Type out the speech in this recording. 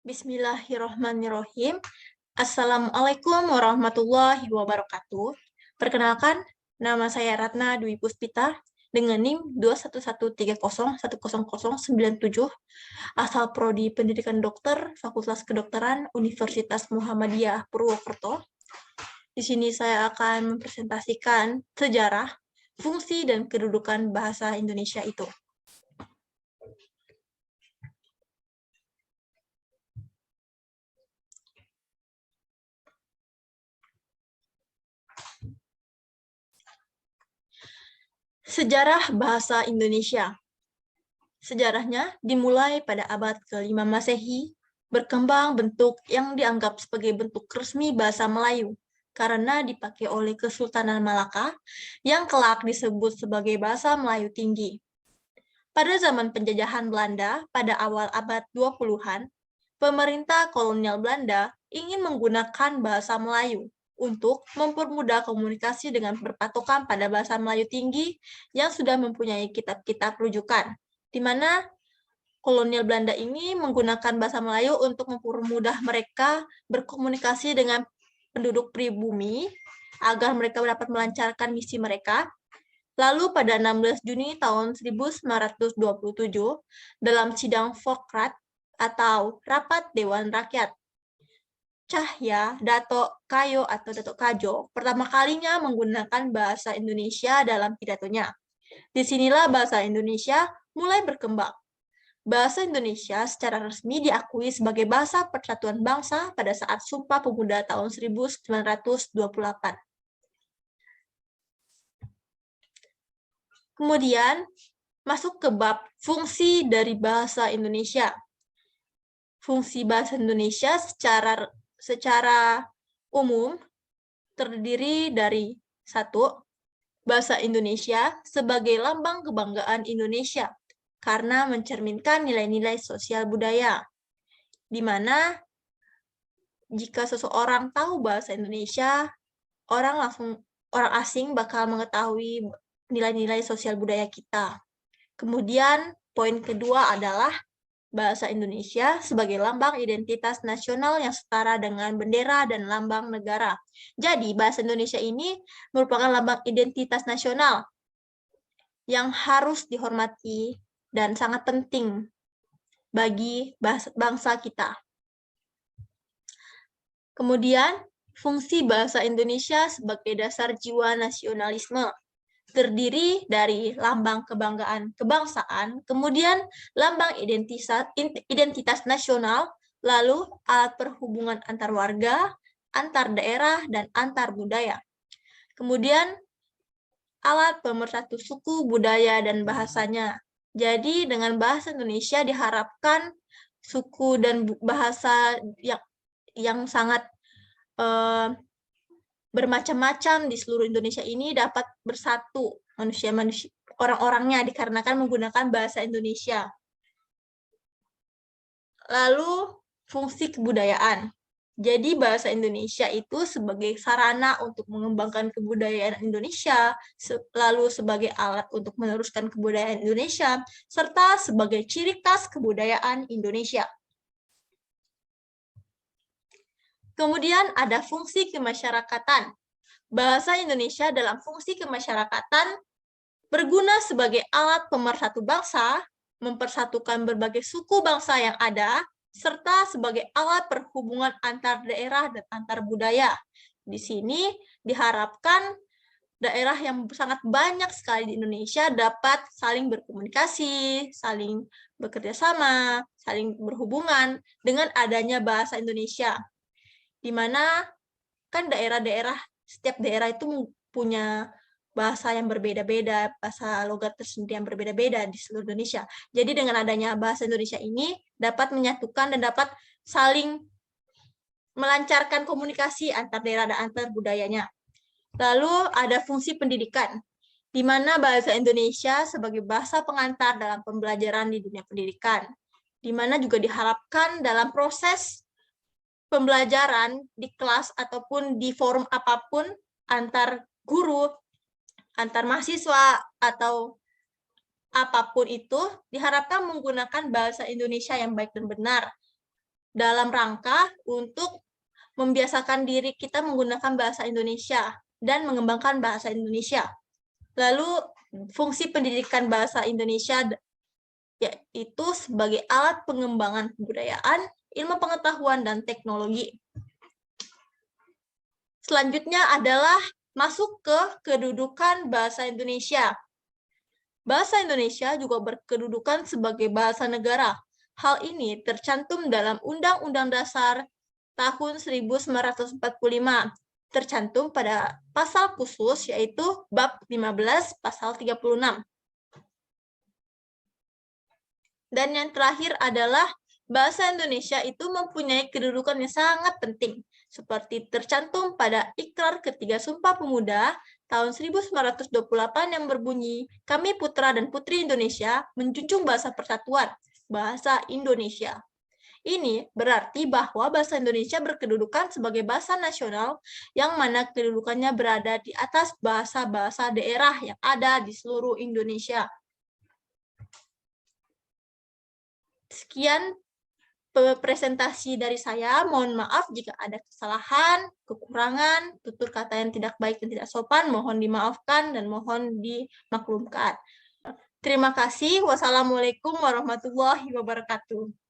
Bismillahirrohmanirrohim. Assalamualaikum warahmatullahi wabarakatuh. Perkenalkan, nama saya Ratna Dwi Puspita dengan NIM 21130100097, asal Prodi Pendidikan Dokter, Fakultas Kedokteran, Universitas Muhammadiyah Purwokerto. Di sini saya akan mempresentasikan sejarah, fungsi, dan kedudukan bahasa Indonesia itu. Sejarah bahasa Indonesia. Sejarahnya dimulai pada abad ke-5 Masehi, berkembang bentuk yang dianggap sebagai bentuk resmi bahasa Melayu karena dipakai oleh Kesultanan Malaka yang kelak disebut sebagai bahasa Melayu Tinggi. Pada zaman penjajahan Belanda pada awal abad 20-an, pemerintah kolonial Belanda ingin menggunakan bahasa Melayu untuk mempermudah komunikasi dengan berpatokan pada bahasa Melayu Tinggi yang sudah mempunyai kitab-kitab rujukan, di mana kolonial Belanda ini menggunakan bahasa Melayu untuk mempermudah mereka berkomunikasi dengan penduduk pribumi agar mereka dapat melancarkan misi mereka. Lalu pada 16 Juni tahun 1927, dalam sidang Fokrat atau Rapat Dewan Rakyat, Cahya Dato Kayo atau Dato Kajo pertama kalinya menggunakan bahasa Indonesia dalam pidatonya. Disinilah bahasa Indonesia mulai berkembang. Bahasa Indonesia secara resmi diakui sebagai bahasa persatuan bangsa pada saat Sumpah Pemuda tahun 1928. Kemudian masuk ke bab fungsi dari bahasa Indonesia. Fungsi bahasa Indonesia secara umum terdiri dari 1. Bahasa Indonesia sebagai lambang kebanggaan Indonesia karena mencerminkan nilai-nilai sosial budaya, di mana jika seseorang tahu bahasa Indonesia, orang asing bakal mengetahui nilai-nilai sosial budaya kita. Kemudian poin kedua adalah bahasa Indonesia sebagai lambang identitas nasional yang setara dengan bendera dan lambang negara. Jadi, bahasa Indonesia ini merupakan lambang identitas nasional yang harus dihormati dan sangat penting bagi bangsa kita. Kemudian, fungsi bahasa Indonesia sebagai dasar jiwa nasionalisme terdiri dari lambang kebanggaan kebangsaan, kemudian lambang identitas nasional, lalu alat perhubungan antar warga, antar daerah, dan antar budaya. Kemudian alat pemersatu suku, budaya, dan bahasanya. Jadi dengan bahasa Indonesia diharapkan suku dan bahasa yang sangat bermacam-macam di seluruh Indonesia ini dapat bersatu orang-orangnya dikarenakan menggunakan bahasa Indonesia. Lalu fungsi kebudayaan. Jadi bahasa Indonesia itu sebagai sarana untuk mengembangkan kebudayaan Indonesia, lalu sebagai alat untuk meneruskan kebudayaan Indonesia, serta sebagai ciri khas kebudayaan Indonesia. Kemudian ada fungsi kemasyarakatan. Bahasa Indonesia dalam fungsi kemasyarakatan berguna sebagai alat pemersatu bangsa, mempersatukan berbagai suku bangsa yang ada, serta sebagai alat perhubungan antar daerah dan antar budaya. Di sini diharapkan daerah yang sangat banyak sekali di Indonesia dapat saling berkomunikasi, saling bekerja sama, saling berhubungan dengan adanya bahasa Indonesia. Di mana kan setiap daerah itu punya bahasa yang berbeda-beda, bahasa logat tersendiri yang berbeda-beda di seluruh Indonesia. Jadi dengan adanya bahasa Indonesia ini dapat menyatukan dan dapat saling melancarkan komunikasi antar daerah dan antar budayanya. Lalu ada fungsi pendidikan, di mana bahasa Indonesia sebagai bahasa pengantar dalam pembelajaran di dunia pendidikan, di mana juga diharapkan dalam proses pembelajaran di kelas ataupun di forum apapun antar guru, antar mahasiswa, atau apapun itu diharapkan menggunakan bahasa Indonesia yang baik dan benar. dalam rangka untuk membiasakan diri kita menggunakan bahasa Indonesia dan mengembangkan bahasa Indonesia. Lalu, fungsi pendidikan bahasa Indonesia yaitu sebagai alat pengembangan kebudayaan, ilmu pengetahuan, dan teknologi. Selanjutnya adalah masuk ke kedudukan bahasa Indonesia. Bahasa Indonesia juga berkedudukan sebagai bahasa negara. Hal ini tercantum dalam Undang-Undang Dasar tahun 1945, tercantum pada pasal khusus yaitu bab 15 pasal 36. Dan yang terakhir adalah bahasa Indonesia itu mempunyai kedudukan yang sangat penting, seperti tercantum pada Ikrar Ketiga Sumpah Pemuda tahun 1928 yang berbunyi, "Kami putra dan putri Indonesia menjunjung bahasa persatuan, bahasa Indonesia." Ini berarti bahwa bahasa Indonesia berkedudukan sebagai bahasa nasional yang mana kedudukannya berada di atas bahasa-bahasa daerah yang ada di seluruh Indonesia. Sekian presentasi dari saya. Mohon maaf jika ada kesalahan, kekurangan, tutur kata yang tidak baik dan tidak sopan, mohon dimaafkan dan mohon dimaklumkan. Terima kasih. Wassalamualaikum warahmatullahi wabarakatuh.